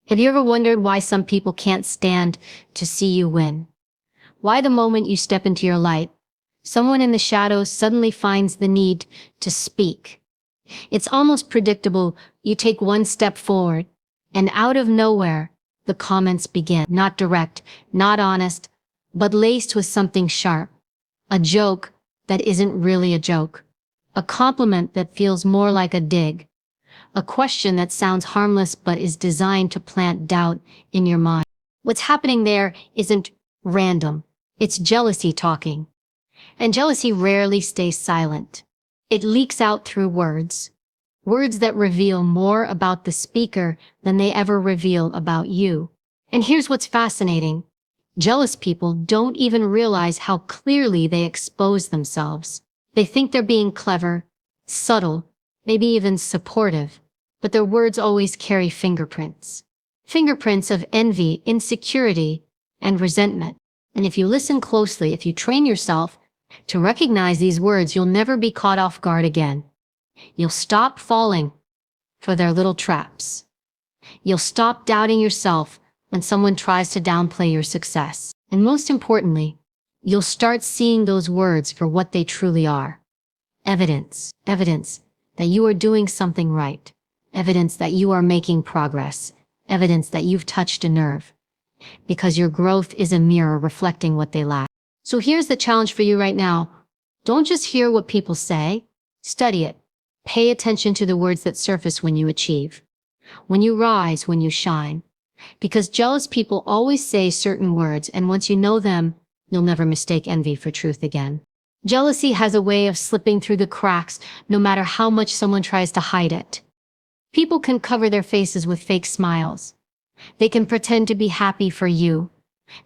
Have you ever wondered why some people can't stand to see you win? Why the moment you step into your light, someone in the shadows suddenly finds the need to speak? It's almost predictable. You take one step forward, and out of nowhere, the comments begin. Not direct, not honest, but laced with something sharp. A joke that isn't really a joke. A compliment that feels more like a dig. A question that sounds harmless but is designed to plant doubt in your mind. What's happening there isn't random. It's jealousy talking. And jealousy rarely stays silent. It leaks out through words. Words that reveal more about the speaker than they ever reveal about you. And here's what's fascinating. Jealous people don't even realize how clearly they expose themselves. They think they're being clever, subtle, maybe even supportive, but their words always carry fingerprints. Fingerprints of envy, insecurity, and resentment. And if you listen closely, if you train yourself to recognize these words, you'll never be caught off guard again. You'll stop falling for their little traps. You'll stop doubting yourself when someone tries to downplay your success. And most importantly, you'll start seeing those words for what they truly are. Evidence that you are doing something right. Evidence that you are making progress. Evidence that you've touched a nerve. Because your growth is a mirror reflecting what they lack. So here's the challenge for you right now. Don't just hear what people say. Study it. Pay attention to the words that surface when you achieve. When you rise, when you shine. Because jealous people always say certain words, and once you know them, you'll never mistake envy for truth again. Jealousy has a way of slipping through the cracks no matter how much someone tries to hide it. People can cover their faces with fake smiles. They can pretend to be happy for you.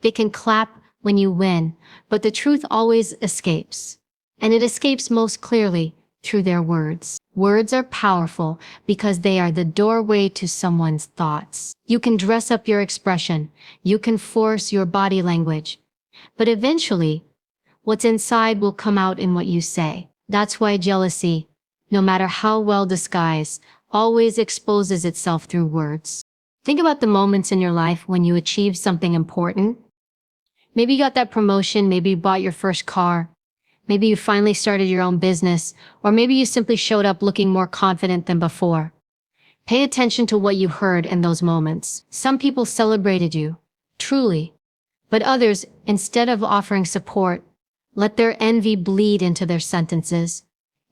They can clap when you win, but the truth always escapes. And it escapes most clearly through their words. Words are powerful because they are the doorway to someone's thoughts. You can dress up your expression. You can force your body language. But eventually, what's inside will come out in what you say. That's why jealousy, no matter how well disguised, always exposes itself through words. Think about the moments in your life when you achieved something important. Maybe you got that promotion, maybe you bought your first car, maybe you finally started your own business, or maybe you simply showed up looking more confident than before. Pay attention to what you heard in those moments. Some people celebrated you, truly, but others, instead of offering support, let their envy bleed into their sentences.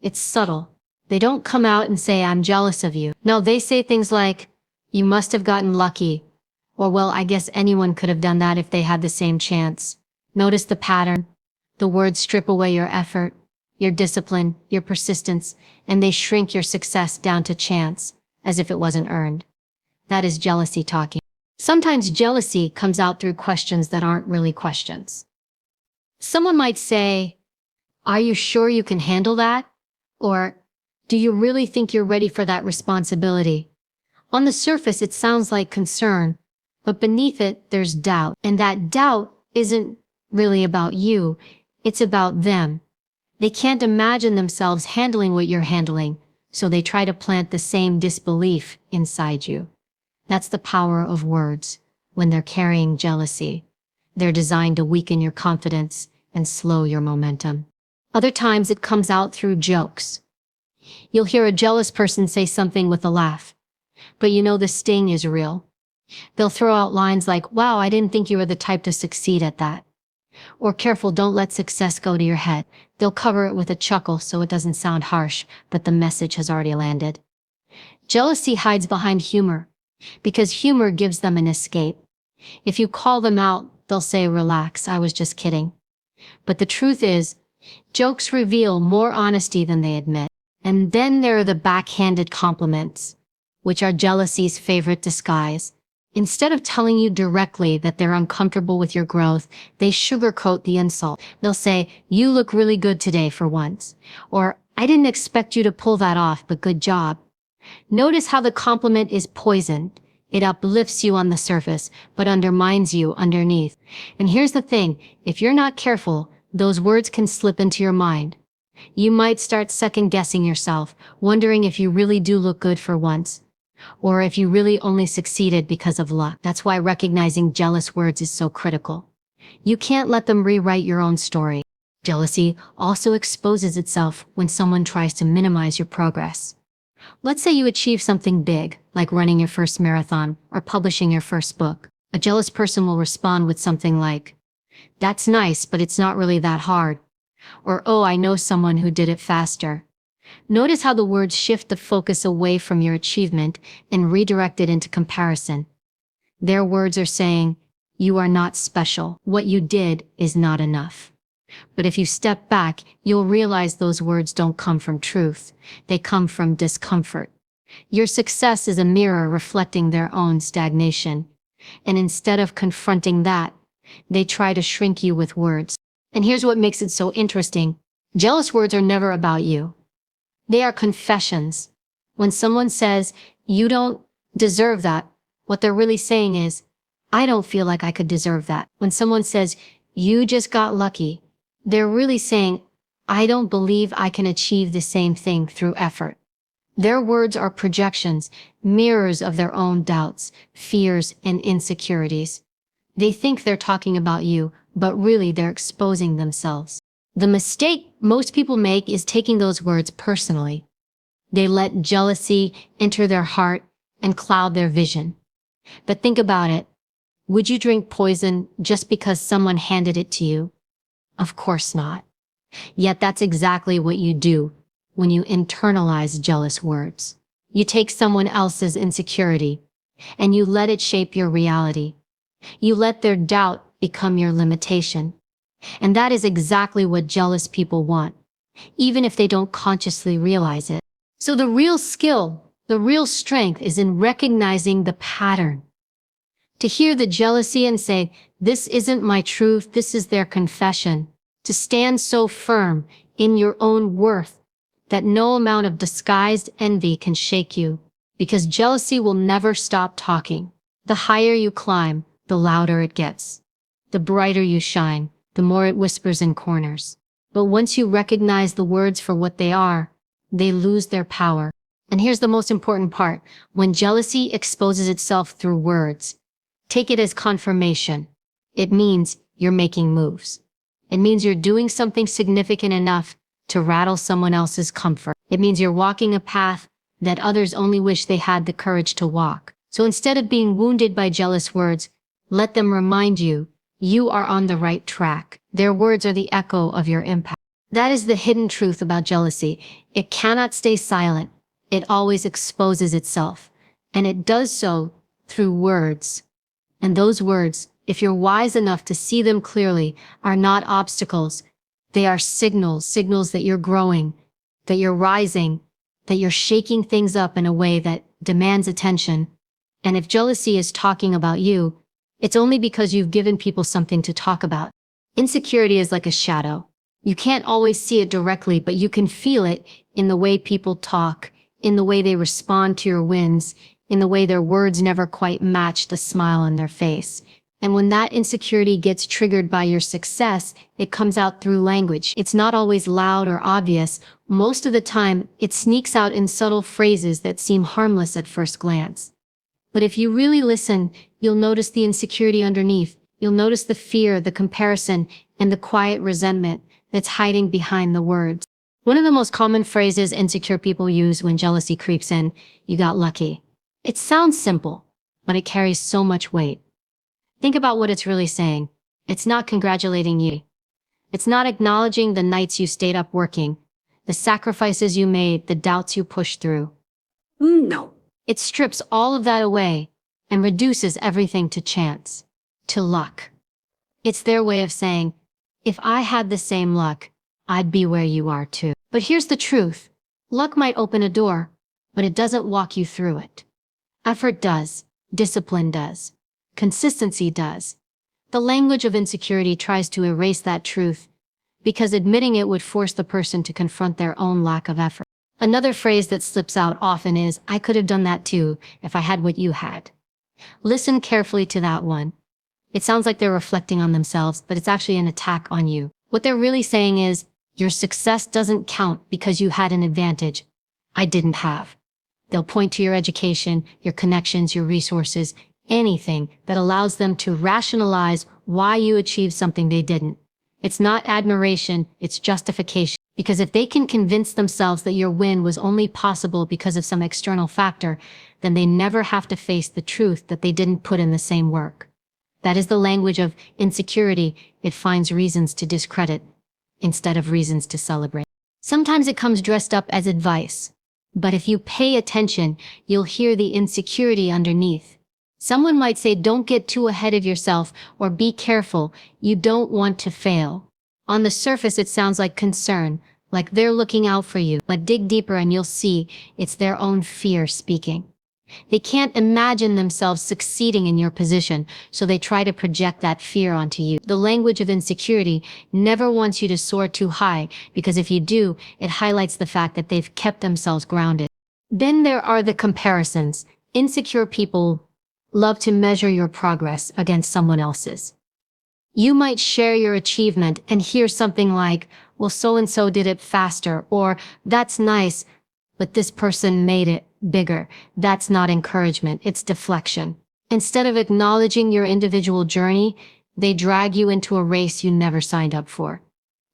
It's subtle. They don't come out and say, "I'm jealous of you." No, they say things like, "You must have gotten lucky," or "Well, I guess anyone could have done that if they had the same chance." Notice the pattern. The words strip away your effort, your discipline, your persistence, and they shrink your success down to chance, as if it wasn't earned. That is jealousy talking. Sometimes jealousy comes out through questions that aren't really questions. Someone might say, "Are you sure you can handle that?" Or, "Do you really think you're ready for that responsibility?" On the surface, it sounds like concern, but beneath it, there's doubt. And that doubt isn't really about you. It's about them. They can't imagine themselves handling what you're handling, so they try to plant the same disbelief inside you. That's the power of words. When they're carrying jealousy, they're designed to weaken your confidence and slow your momentum. Other times it comes out through jokes. You'll hear a jealous person say something with a laugh, but you know the sting is real. They'll throw out lines like, "Wow, I didn't think you were the type to succeed at that." Or, "Careful, don't let success go to your head." They'll cover it with a chuckle so it doesn't sound harsh, but the message has already landed. Jealousy hides behind humor, because humor gives them an escape. If you call them out, they'll say, "Relax, I was just kidding." But the truth is, jokes reveal more honesty than they admit. And then there are the backhanded compliments, which are jealousy's favorite disguise. Instead of telling you directly that they're uncomfortable with your growth, they sugarcoat the insult. They'll say, "You look really good today for once." Or, "I didn't expect you to pull that off, but good job." Notice how the compliment is poisoned. It uplifts you on the surface, but undermines you underneath. And here's the thing, if you're not careful, those words can slip into your mind. You might start second-guessing yourself, wondering if you really do look good for once. or if you really only succeeded because of luck. That's why recognizing jealous words is so critical. You can't let them rewrite your own story. Jealousy also exposes itself when someone tries to minimize your progress. Let's say you achieve something big, like running your first marathon or publishing your first book. A jealous person will respond with something like, "That's nice, but it's not really that hard." Or, "Oh, I know someone who did it faster." Notice how the words shift the focus away from your achievement and redirect it into comparison. Their words are saying, "You are not special. What you did is not enough." But if you step back, you'll realize those words don't come from truth. They come from discomfort. Your success is a mirror reflecting their own stagnation. And instead of confronting that, they try to shrink you with words. And here's what makes it so interesting. Jealous words are never about you. They are confessions. When someone says, "You don't deserve that," what they're really saying is, "I don't feel like I could deserve that." When someone says, "You just got lucky," they're really saying, "I don't believe I can achieve the same thing through effort." Their words are projections, mirrors of their own doubts, fears, and insecurities. They think they're talking about you, but really they're exposing themselves. The mistake most people make is taking those words personally. They let jealousy enter their heart and cloud their vision. But think about it. Would you drink poison just because someone handed it to you? Of course not. Yet that's exactly what you do when you internalize jealous words. You take someone else's insecurity and you let it shape your reality. You let their doubt become your limitation. And that is exactly what jealous people want, even if they don't consciously realize it. So the real skill, the real strength is in recognizing the pattern. To hear the jealousy and say, "This isn't my truth, this is their confession." To stand so firm in your own worth that no amount of disguised envy can shake you, because jealousy will never stop talking. The higher you climb, the louder it gets. The brighter you shine, the more it whispers in corners. But once you recognize the words for what they are, they lose their power. And here's the most important part. When jealousy exposes itself through words, take it as confirmation. It means you're making moves. It means you're doing something significant enough to rattle someone else's comfort. It means you're walking a path that others only wish they had the courage to walk. So instead of being wounded by jealous words, let them remind you, you are on the right track. Their words are the echo of your impact. That is the hidden truth about jealousy. It cannot stay silent. It always exposes itself. And it does so through words. And those words, if you're wise enough to see them clearly, are not obstacles. They are signals that you're growing, that you're rising, that you're shaking things up in a way that demands attention. And if jealousy is talking about you, it's only because you've given people something to talk about. Insecurity is like a shadow. You can't always see it directly, but you can feel it in the way people talk, in the way they respond to your wins, in the way their words never quite match the smile on their face. And when that insecurity gets triggered by your success, it comes out through language. It's not always loud or obvious. Most of the time, it sneaks out in subtle phrases that seem harmless at first glance. But if you really listen, you'll notice the insecurity underneath. You'll notice the fear, the comparison, and the quiet resentment that's hiding behind the words. One of the most common phrases insecure people use when jealousy creeps in, "You got lucky." It sounds simple, but it carries so much weight. Think about what it's really saying. It's not congratulating you. It's not acknowledging the nights you stayed up working, the sacrifices you made, the doubts you pushed through. No. It strips all of that away and reduces everything to chance, to luck. It's their way of saying, if I had the same luck, I'd be where you are too. But here's the truth. Luck might open a door, but it doesn't walk you through it. Effort does. Discipline does. Consistency does. The language of insecurity tries to erase that truth, because admitting it would force the person to confront their own lack of effort. Another phrase that slips out often is, "I could have done that too, if I had what you had." Listen carefully to that one. It sounds like they're reflecting on themselves, but it's actually an attack on you. What they're really saying is, your success doesn't count because you had an advantage I didn't have. They'll point to your education, your connections, your resources, anything that allows them to rationalize why you achieved something they didn't. It's not admiration, it's justification. Because if they can convince themselves that your win was only possible because of some external factor, then they never have to face the truth that they didn't put in the same work. That is the language of insecurity. It finds reasons to discredit instead of reasons to celebrate. Sometimes it comes dressed up as advice, but if you pay attention, you'll hear the insecurity underneath. Someone might say, don't get too ahead of yourself, or be careful, you don't want to fail. On the surface, it sounds like concern, like they're looking out for you, but dig deeper and you'll see it's their own fear speaking. They can't imagine themselves succeeding in your position, so they try to project that fear onto you. The language of insecurity never wants you to soar too high, because if you do, it highlights the fact that they've kept themselves grounded. Then there are the comparisons. Insecure people love to measure your progress against someone else's. You might share your achievement and hear something like, well, so-and-so did it faster, or that's nice, but this person made it bigger. That's not encouragement, it's deflection. Instead of acknowledging your individual journey, they drag you into a race you never signed up for.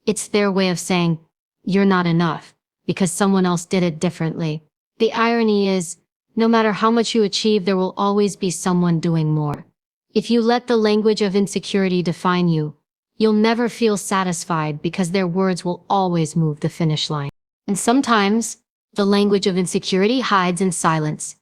It's their way of saying, you're not enough, because someone else did it differently. The irony is, no matter how much you achieve, there will always be someone doing more. If you let the language of insecurity define you, you'll never feel satisfied because their words will always move the finish line. And sometimes, the language of insecurity hides in silence.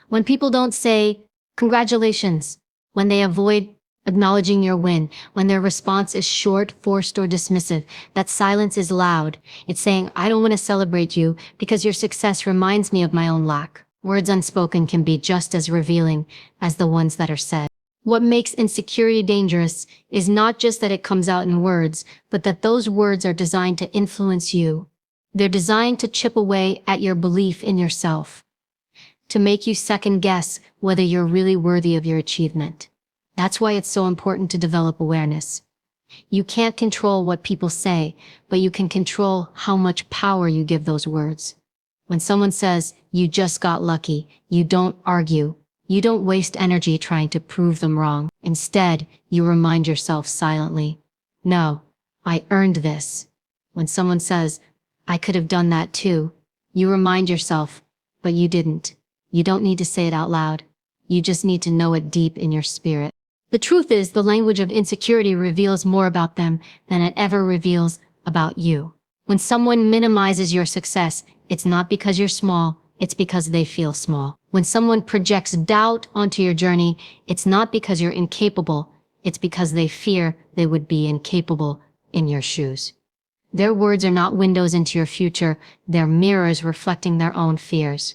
When people don't say, congratulations, when they avoid acknowledging your win, when their response is short, forced, or dismissive, that silence is loud. It's saying, I don't want to celebrate you because your success reminds me of my own lack. Words unspoken can be just as revealing as the ones that are said. What makes insecurity dangerous is not just that it comes out in words, but that those words are designed to influence you. They're designed to chip away at your belief in yourself, to make you second guess whether you're really worthy of your achievement. That's why it's so important to develop awareness. You can't control what people say, but you can control how much power you give those words. When someone says, you just got lucky, you don't argue. You don't waste energy trying to prove them wrong. Instead, you remind yourself silently, no, I earned this. When someone says, I could have done that too, you remind yourself, but you didn't. You don't need to say it out loud. You just need to know it deep in your spirit. The truth is, the language of insecurity reveals more about them than it ever reveals about you. When someone minimizes your success, it's not because you're small, it's because they feel small. When someone projects doubt onto your journey, it's not because you're incapable, it's because they fear they would be incapable in your shoes. Their words are not windows into your future, they're mirrors reflecting their own fears.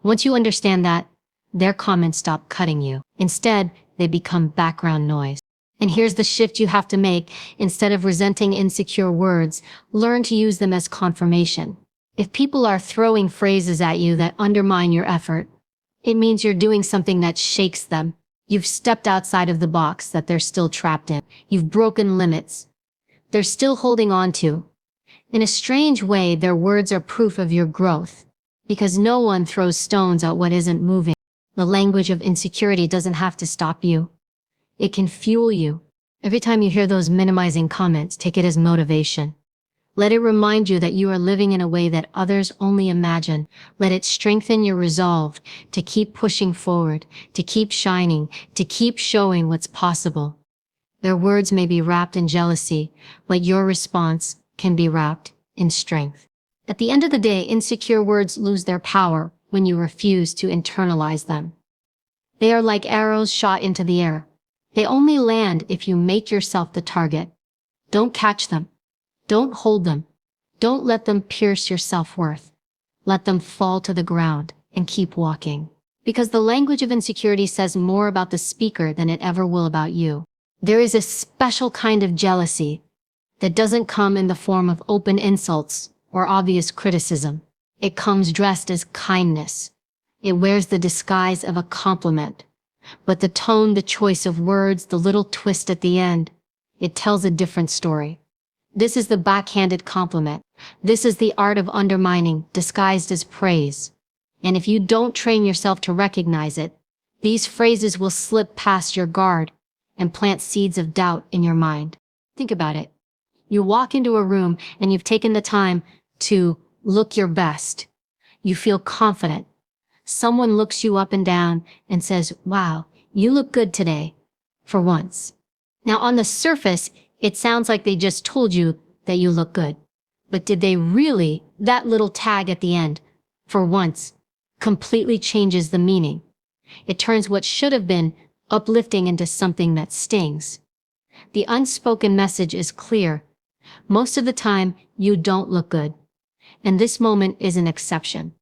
Once you understand that, their comments stop cutting you. Instead, they become background noise. And here's the shift you have to make. Instead of resenting insecure words, learn to use them as confirmation. If people are throwing phrases at you that undermine your effort, it means you're doing something that shakes them. You've stepped outside of the box that they're still trapped in. You've broken limits they're still holding on to. In a strange way, their words are proof of your growth, because no one throws stones at what isn't moving. The language of insecurity doesn't have to stop you. It can fuel you. Every time you hear those minimizing comments, take it as motivation. Let it remind you that you are living in a way that others only imagine. Let it strengthen your resolve to keep pushing forward, to keep shining, to keep showing what's possible. Their words may be wrapped in jealousy, but your response can be wrapped in strength. At the end of the day, insecure words lose their power when you refuse to internalize them. They are like arrows shot into the air. They only land if you make yourself the target. Don't catch them. Don't hold them. Don't let them pierce your self-worth. Let them fall to the ground and keep walking. Because the language of insecurity says more about the speaker than it ever will about you. There is a special kind of jealousy that doesn't come in the form of open insults or obvious criticism. It comes dressed as kindness. It wears the disguise of a compliment. But the tone, the choice of words, the little twist at the end, it tells a different story. This is the backhanded compliment. This is the art of undermining, disguised as praise. And if you don't train yourself to recognize it, these phrases will slip past your guard and plant seeds of doubt in your mind. Think about it. You walk into a room and you've taken the time to look your best. You feel confident. Someone looks you up and down and says, "Wow, you look good today," for once. Now, on the surface, it sounds like they just told you that you look good. But did they really? That little tag at the end, "for once," completely changes the meaning. It turns what should have been uplifting into something that stings. The unspoken message is clear. Most of the time, you don't look good. And this moment is an exception.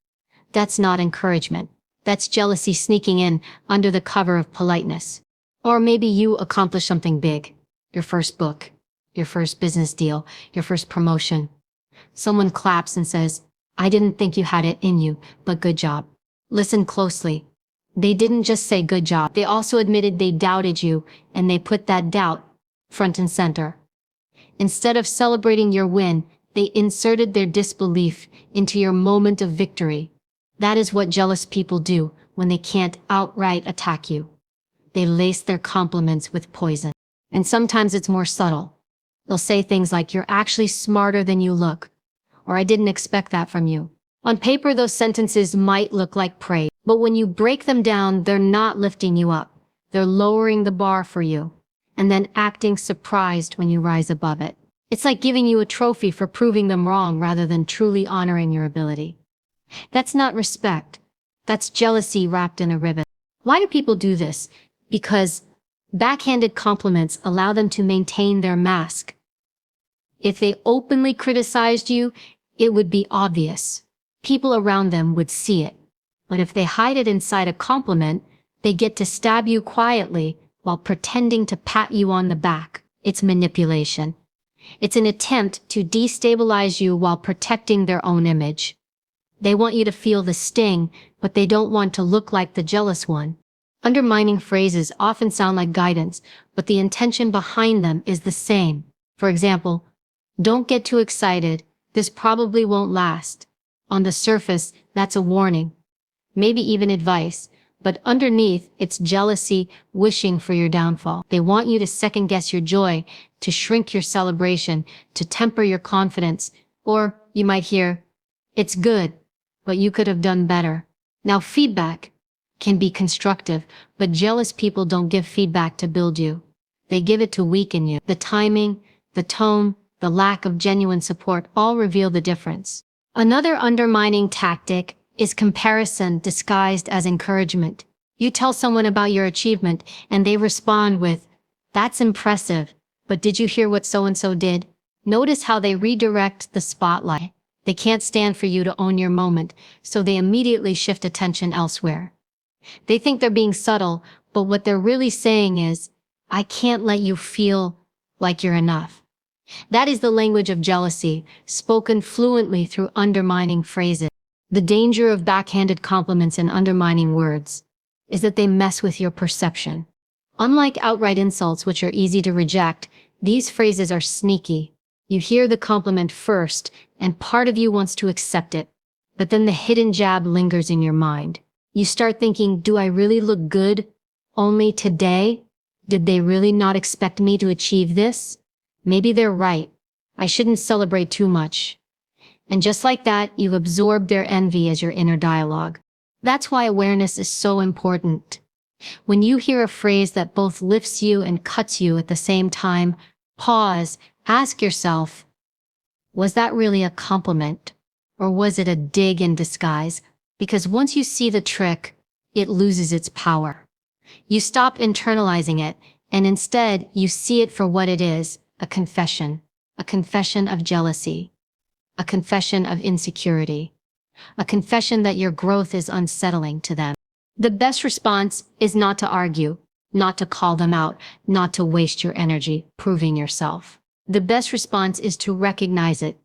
That's not encouragement. That's jealousy sneaking in under the cover of politeness. Or maybe you accomplish something big. Your first book, your first business deal, your first promotion. Someone claps and says, "I didn't think you had it in you, but good job." Listen closely. They didn't just say good job. They also admitted they doubted you, and they put that doubt front and center. Instead of celebrating your win, they inserted their disbelief into your moment of victory. That is what jealous people do when they can't outright attack you. They lace their compliments with poison. And sometimes it's more subtle. They'll say things like, "You're actually smarter than you look," or "I didn't expect that from you." On paper, those sentences might look like praise, but when you break them down, they're not lifting you up. They're lowering the bar for you, and then acting surprised when you rise above it. It's like giving you a trophy for proving them wrong rather than truly honoring your ability. That's not respect. That's jealousy wrapped in a ribbon. Why do people do this? Because backhanded compliments allow them to maintain their mask. If they openly criticized you, it would be obvious. People around them would see it. But if they hide it inside a compliment, they get to stab you quietly while pretending to pat you on the back. It's manipulation. It's an attempt to destabilize you while protecting their own image. They want you to feel the sting, but they don't want to look like the jealous one. Undermining phrases often sound like guidance, but the intention behind them is the same. For example, "Don't get too excited. This probably won't last." On the surface, that's a warning, maybe even advice, but underneath, it's jealousy wishing for your downfall. They want you to second-guess your joy, to shrink your celebration, to temper your confidence, or you might hear, "It's good, but you could have done better." Now, feedback can be constructive, but jealous people don't give feedback to build you. They give it to weaken you. The timing, the tone, the lack of genuine support all reveal the difference. Another undermining tactic is comparison disguised as encouragement. You tell someone about your achievement and they respond with, "That's impressive, but did you hear what so-and-so did?" Notice how they redirect the spotlight. They can't stand for you to own your moment, so they immediately shift attention elsewhere. They think they're being subtle, but what they're really saying is, "I can't let you feel like you're enough." That is the language of jealousy, spoken fluently through undermining phrases. The danger of backhanded compliments and undermining words is that they mess with your perception. Unlike outright insults, which are easy to reject, these phrases are sneaky. You hear the compliment first, and part of you wants to accept it, but then the hidden jab lingers in your mind. You start thinking, "Do I really look good only today? Did they really not expect me to achieve this? Maybe they're right. I shouldn't celebrate too much." And just like that, you absorb their envy as your inner dialogue. That's why awareness is so important. When you hear a phrase that both lifts you and cuts you at the same time, pause, ask yourself, was that really a compliment? Or was it a dig in disguise? Because once you see the trick, it loses its power. You stop internalizing it, and instead you see it for what it is, a confession of jealousy, a confession of insecurity, a confession that your growth is unsettling to them. The best response is not to argue, not to call them out, not to waste your energy proving yourself. The best response is to recognize it,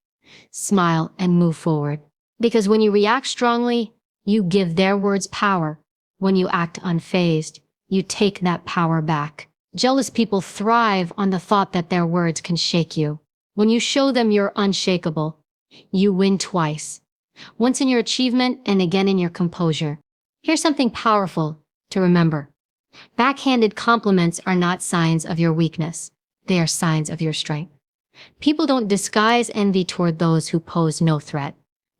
smile, and move forward. Because when you react strongly, you give their words power. When you act unfazed, you take that power back. Jealous people thrive on the thought that their words can shake you. When you show them you're unshakable, you win twice. once in your achievement and again in your composure. Here's something powerful to remember. Backhanded compliments are not signs of your weakness. They are signs of your strength. People don't disguise envy toward those who pose no threat.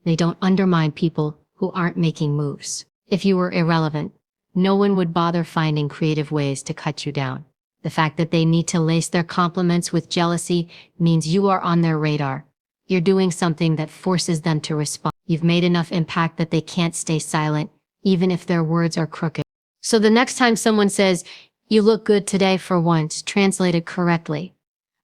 They don't undermine people who aren't making moves. If you were irrelevant, no one would bother finding creative ways to cut you down. The fact that they need to lace their compliments with jealousy means you are on their radar. You're doing something that forces them to respond. You've made enough impact that they can't stay silent, even if their words are crooked. So the next time someone says, "You look good today for once," translated correctly,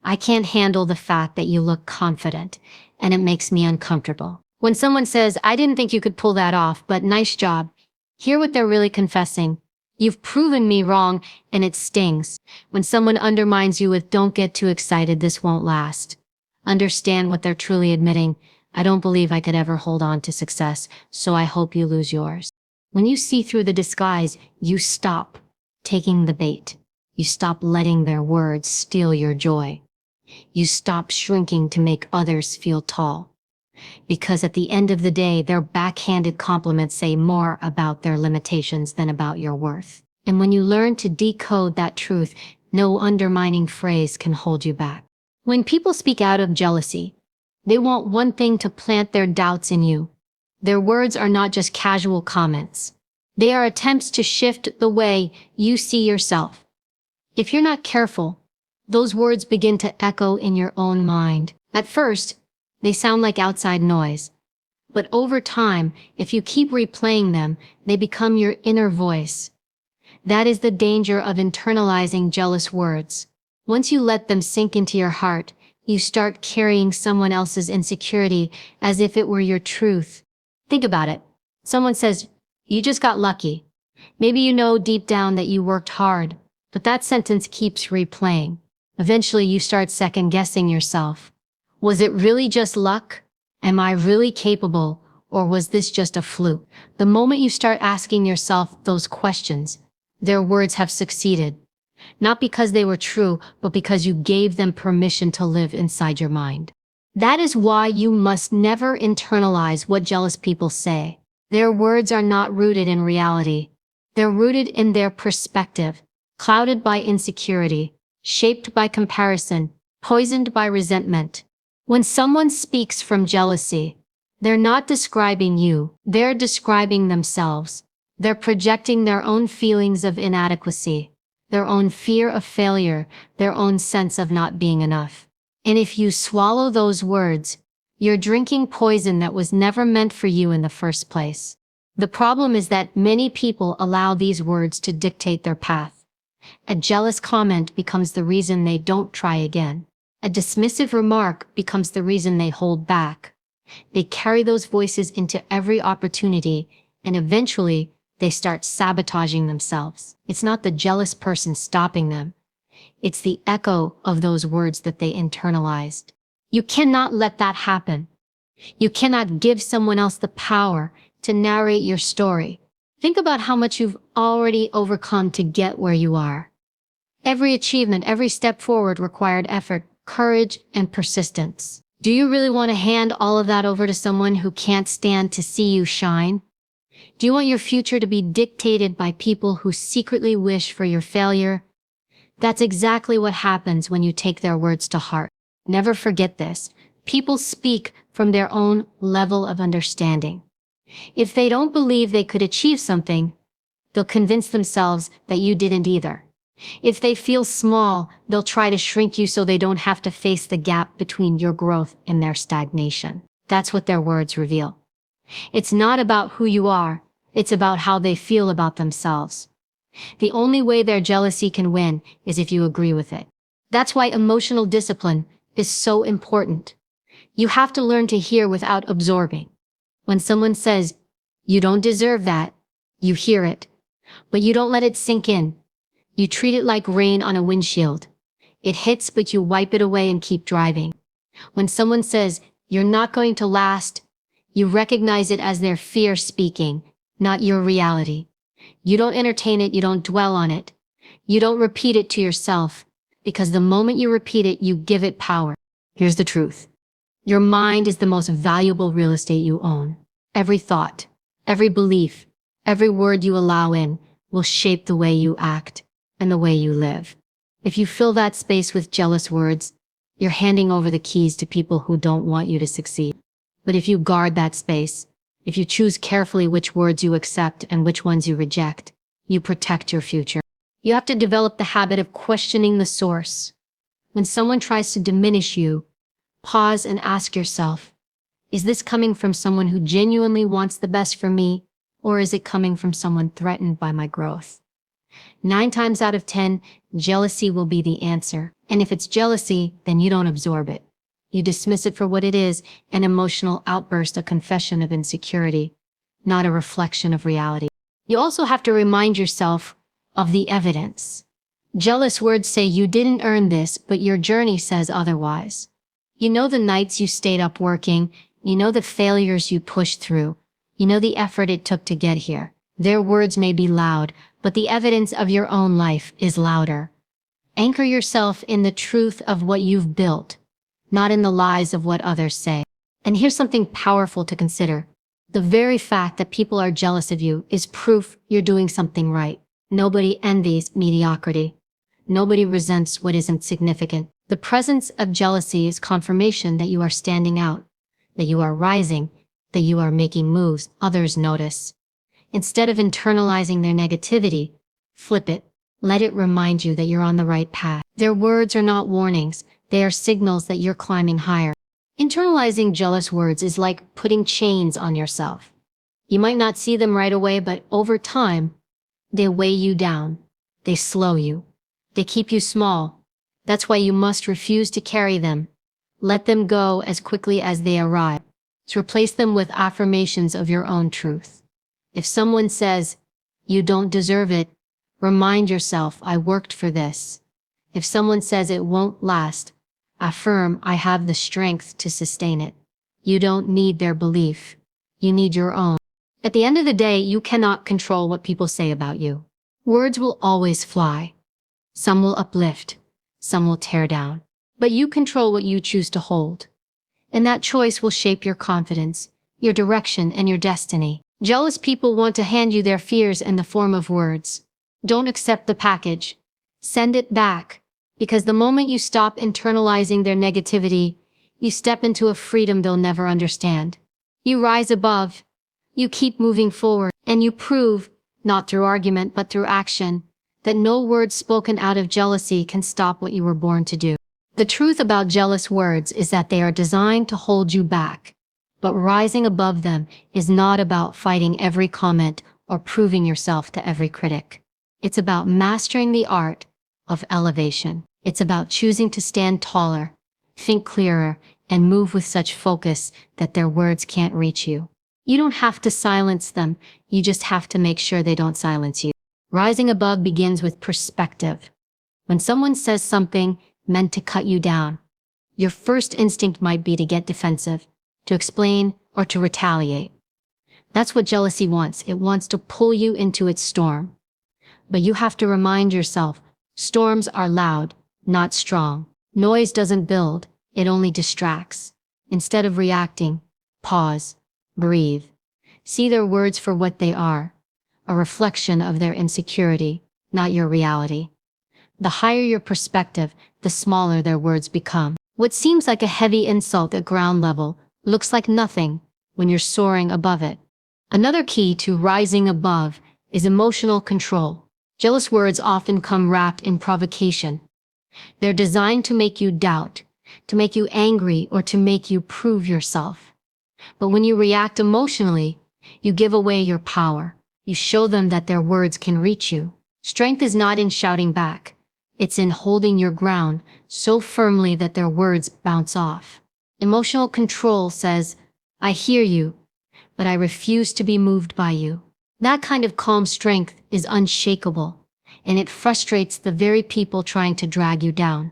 "I can't handle the fact that you look confident, and it makes me uncomfortable." When someone says, "I didn't think you could pull that off, but nice job," hear what they're really confessing. "You've proven me wrong, and it stings." When someone undermines you with, "Don't get too excited, this won't last," understand what they're truly admitting. "I don't believe I could ever hold on to success, so I hope you lose yours." When you see through the disguise, you stop taking the bait. You stop letting their words steal your joy. You stop shrinking to make others feel tall. Because at the end of the day, their backhanded compliments say more about their limitations than about your worth. And when you learn to decode that truth, no undermining phrase can hold you back. When people speak out of jealousy, they want one thing: to plant their doubts in you. Their words are not just casual comments. They are attempts to shift the way you see yourself. If you're not careful, those words begin to echo in your own mind. At first, they sound like outside noise. But over time, if you keep replaying them, they become your inner voice. That is the danger of internalizing jealous words. Once you let them sink into your heart, you start carrying someone else's insecurity as if it were your truth. Think about it. Someone says, "You just got lucky." Maybe you know deep down that you worked hard, but that sentence keeps replaying. Eventually, you start second-guessing yourself. Was it really just luck? Am I really capable? Or was this just a fluke? The moment you start asking yourself those questions, their words have succeeded. Not because they were true, but because you gave them permission to live inside your mind. That is why you must never internalize what jealous people say. Their words are not rooted in reality. They're rooted in their perspective, clouded by insecurity, shaped by comparison, poisoned by resentment. When someone speaks from jealousy, they're not describing you, they're describing themselves. They're projecting their own feelings of inadequacy, their own fear of failure, their own sense of not being enough. And if you swallow those words, you're drinking poison that was never meant for you in the first place. The problem is that many people allow these words to dictate their path. A jealous comment becomes the reason they don't try again. A dismissive remark becomes the reason they hold back. They carry those voices into every opportunity, and eventually they start sabotaging themselves. It's not the jealous person stopping them. It's the echo of those words that they internalized. You cannot let that happen. You cannot give someone else the power to narrate your story. Think about how much you've already overcome to get where you are. Every achievement, every step forward required effort, courage, and persistence. Do you really want to hand all of that over to someone who can't stand to see you shine? Do you want your future to be dictated by people who secretly wish for your failure? That's exactly what happens when you take their words to heart. Never forget this. People speak from their own level of understanding. If they don't believe they could achieve something, they'll convince themselves that you didn't either. If they feel small, they'll try to shrink you so they don't have to face the gap between your growth and their stagnation. That's what their words reveal. It's not about who you are, it's about how they feel about themselves. The only way their jealousy can win is if you agree with it. That's why emotional discipline is so important. You have to learn to hear without absorbing. When someone says, "You don't deserve that," you hear it, but you don't let it sink in. You treat it like rain on a windshield. It hits, but you wipe it away and keep driving. When someone says, "You're not going to last," you recognize it as their fear speaking, not your reality. You don't entertain it, you don't dwell on it. You don't repeat it to yourself, because the moment you repeat it, you give it power. Here's the truth. Your mind is the most valuable real estate you own. Every thought, every belief, every word you allow in will shape the way you act and the way you live. If you fill that space with jealous words, you're handing over the keys to people who don't want you to succeed. But if you guard that space, if you choose carefully which words you accept and which ones you reject, you protect your future. You have to develop the habit of questioning the source. When someone tries to diminish you, pause and ask yourself, is this coming from someone who genuinely wants the best for me, or is it coming from someone threatened by my growth? 9 times out of 10, jealousy will be the answer. And if it's jealousy, then you don't absorb it. You dismiss it for what it is, an emotional outburst, a confession of insecurity, not a reflection of reality. You also have to remind yourself of the evidence. Jealous words say you didn't earn this, but your journey says otherwise. You know the nights you stayed up working, you know the failures you pushed through, you know the effort it took to get here. Their words may be loud, but the evidence of your own life is louder. Anchor yourself in the truth of what you've built, not in the lies of what others say. And here's something powerful to consider. The very fact that people are jealous of you is proof you're doing something right. Nobody envies mediocrity. Nobody resents what isn't significant. The presence of jealousy is confirmation that you are standing out, that you are rising, that you are making moves others notice. Instead of internalizing their negativity, flip it. Let it remind you that you're on the right path. Their words are not warnings, they are signals that you're climbing higher. Internalizing jealous words is like putting chains on yourself. You might not see them right away, but over time, they weigh you down. They slow you. They keep you small. That's why you must refuse to carry them. Let them go as quickly as they arrive. To replace them with affirmations of your own truth. If someone says, "You don't deserve it," remind yourself, "I worked for this." If someone says it won't last, affirm, "I have the strength to sustain it." You don't need their belief. You need your own. At the end of the day, you cannot control what people say about you. Words will always fly. Some will uplift, some will tear down. But you control what you choose to hold. And that choice will shape your confidence, your direction, and your destiny. Jealous people want to hand you their fears in the form of words. Don't accept the package. Send it back. Because the moment you stop internalizing their negativity, you step into a freedom they'll never understand. You rise above. You keep moving forward. And you prove, not through argument but through action, that no words spoken out of jealousy can stop what you were born to do. The truth about jealous words is that they are designed to hold you back. But rising above them is not about fighting every comment or proving yourself to every critic. It's about mastering the art of elevation. It's about choosing to stand taller, think clearer, and move with such focus that their words can't reach you. You don't have to silence them, you just have to make sure they don't silence you. Rising above begins with perspective. When someone says something meant to cut you down, your first instinct might be to get defensive, to explain, or to retaliate. That's what jealousy wants. It wants to pull you into its storm. But you have to remind yourself, storms are loud, not strong. Noise doesn't build, it only distracts. Instead of reacting, pause, breathe. See their words for what they are, a reflection of their insecurity, not your reality. The higher your perspective, the smaller their words become. What seems like a heavy insult at ground level looks like nothing when you're soaring above it. Another key to rising above is emotional control. Jealous words often come wrapped in provocation. They're designed to make you doubt, to make you angry, or to make you prove yourself. But when you react emotionally, you give away your power. You show them that their words can reach you. Strength is not in shouting back. It's in holding your ground so firmly that their words bounce off. Emotional control says, "I hear you, but I refuse to be moved by you." That kind of calm strength is unshakable, and it frustrates the very people trying to drag you down.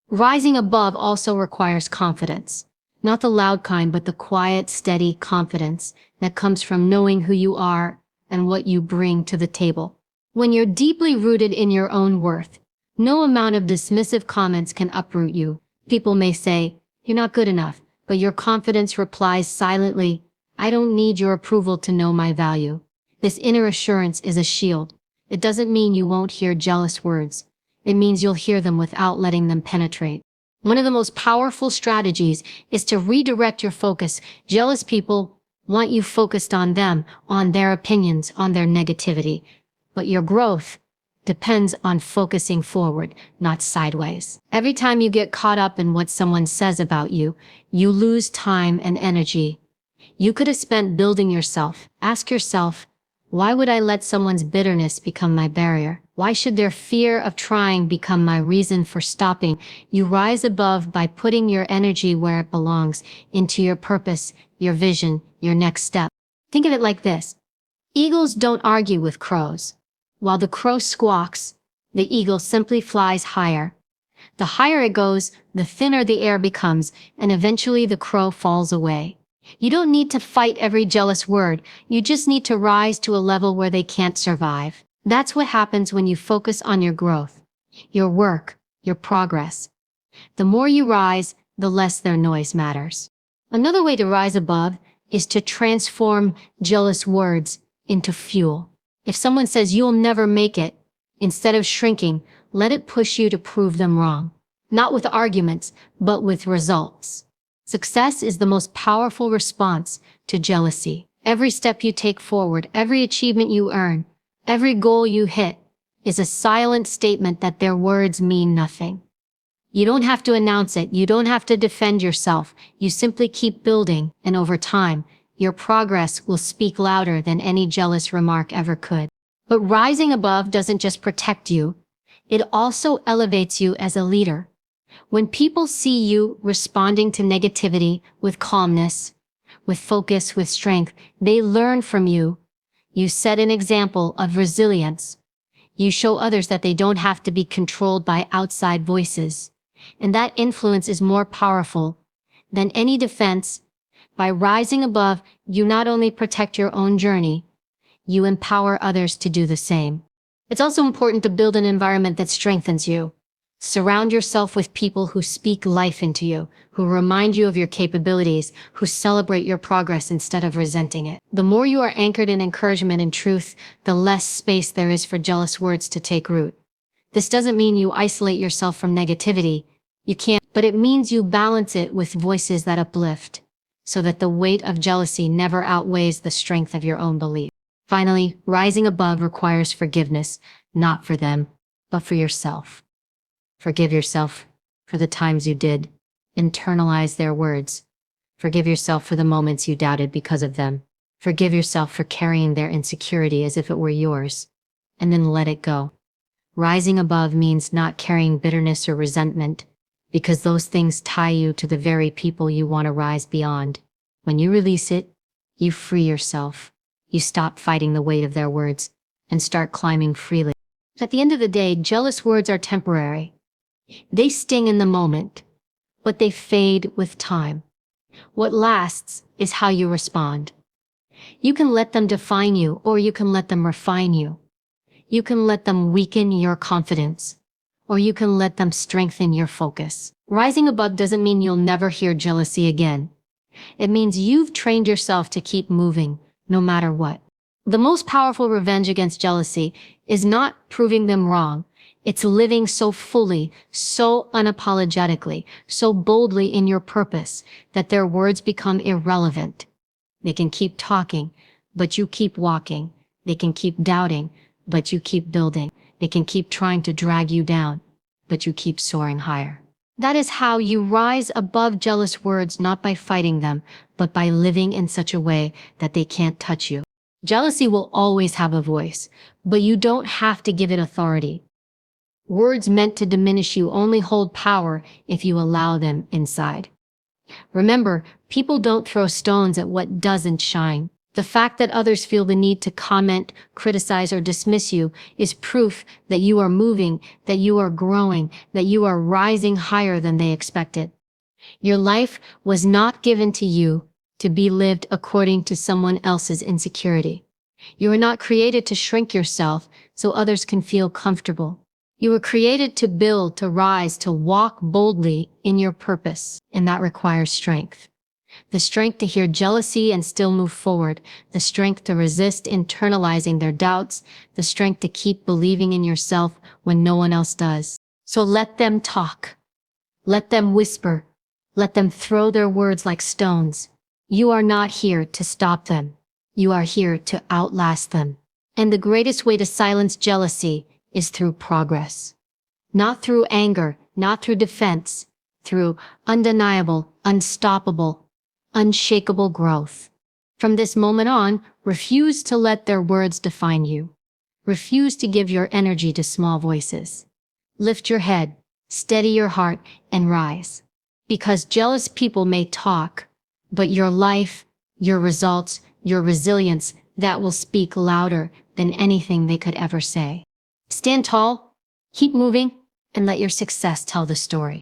Rising above also requires confidence. Not the loud kind, but the quiet, steady confidence that comes from knowing who you are and what you bring to the table. When you're deeply rooted in your own worth, no amount of dismissive comments can uproot you. People may say, "You're not good enough," but your confidence replies silently, I don't need your approval to know my value. This inner assurance is a shield. It doesn't mean you won't hear jealous words. It means you'll hear them without letting them penetrate. One of the most powerful strategies is to redirect your focus. Jealous people want you focused on them, on their opinions, on their negativity. But your growth depends on focusing forward, not sideways. Every time you get caught up in what someone says about you, you lose time and energy you could have spent building yourself. Ask yourself, why would I let someone's bitterness become my barrier? Why should their fear of trying become my reason for stopping? You rise above by putting your energy where it belongs, into your purpose, your vision, your next step. Think of it like this. Eagles don't argue with crows. While the crow squawks, the eagle simply flies higher. The higher it goes, the thinner the air becomes, and eventually the crow falls away. You don't need to fight every jealous word. You just need to rise to a level where they can't survive. That's what happens when you focus on your growth, your work, your progress. The more you rise, the less their noise matters. Another way to rise above is to transform jealous words into fuel. If someone says you'll never make it, instead of shrinking, let it push you to prove them wrong. Not with arguments, but with results. Success is the most powerful response to jealousy. Every step you take forward, every achievement you earn, every goal you hit is a silent statement that their words mean nothing. You don't have to announce it. You don't have to defend yourself. You simply keep building, and over time, your progress will speak louder than any jealous remark ever could. But rising above doesn't just protect you. It also elevates you as a leader. When people see you responding to negativity with calmness, with focus, with strength, they learn from you. You set an example of resilience. You show others that they don't have to be controlled by outside voices. And that influence is more powerful than any defense. By rising above, you not only protect your own journey, you empower others to do the same. It's also important to build an environment that strengthens you. Surround yourself with people who speak life into you, who remind you of your capabilities, who celebrate your progress instead of resenting it. The more you are anchored in encouragement and truth, the less space there is for jealous words to take root. This doesn't mean you isolate yourself from negativity. You can't, but it means you balance it with voices that uplift, so that the weight of jealousy never outweighs the strength of your own belief. Finally, rising above requires forgiveness, not for them, but for yourself. Forgive yourself for the times you did internalize their words. Forgive yourself for the moments you doubted because of them. Forgive yourself for carrying their insecurity as if it were yours, and then let it go. Rising above means not carrying bitterness or resentment, because those things tie you to the very people you want to rise beyond. When you release it, you free yourself. You stop fighting the weight of their words and start climbing freely. At the end of the day, jealous words are temporary. They sting in the moment, but they fade with time. What lasts is how you respond. You can let them define you, or you can let them refine you. You can let them weaken your confidence, or you can let them strengthen your focus. Rising above doesn't mean you'll never hear jealousy again. It means you've trained yourself to keep moving, no matter what. The most powerful revenge against jealousy is not proving them wrong. It's living so fully, so unapologetically, so boldly in your purpose that their words become irrelevant. They can keep talking, but you keep walking. They can keep doubting, but you keep building. They can keep trying to drag you down, but you keep soaring higher. That is how you rise above jealous words, not by fighting them, but by living in such a way that they can't touch you. Jealousy will always have a voice, but you don't have to give it authority. Words meant to diminish you only hold power if you allow them inside. Remember, people don't throw stones at what doesn't shine. The fact that others feel the need to comment, criticize, or dismiss you is proof that you are moving, that you are growing, that you are rising higher than they expected. Your life was not given to you to be lived according to someone else's insecurity. You were not created to shrink yourself so others can feel comfortable. You were created to build, to rise, to walk boldly in your purpose, and that requires strength. The strength to hear jealousy and still move forward, the strength to resist internalizing their doubts, the strength to keep believing in yourself when no one else does. So let them talk. Let them whisper. Let them throw their words like stones. You are not here to stop them. You are here to outlast them. And the greatest way to silence jealousy is through progress. Not through anger, not through defense, through undeniable, unstoppable, unshakable growth. From this moment on, refuse to let their words define you. Refuse to give your energy to small voices. Lift your head, steady your heart, and rise. Because jealous people may talk, but your life, your results, your resilience, that will speak louder than anything they could ever say. Stand tall, keep moving, and let your success tell the story.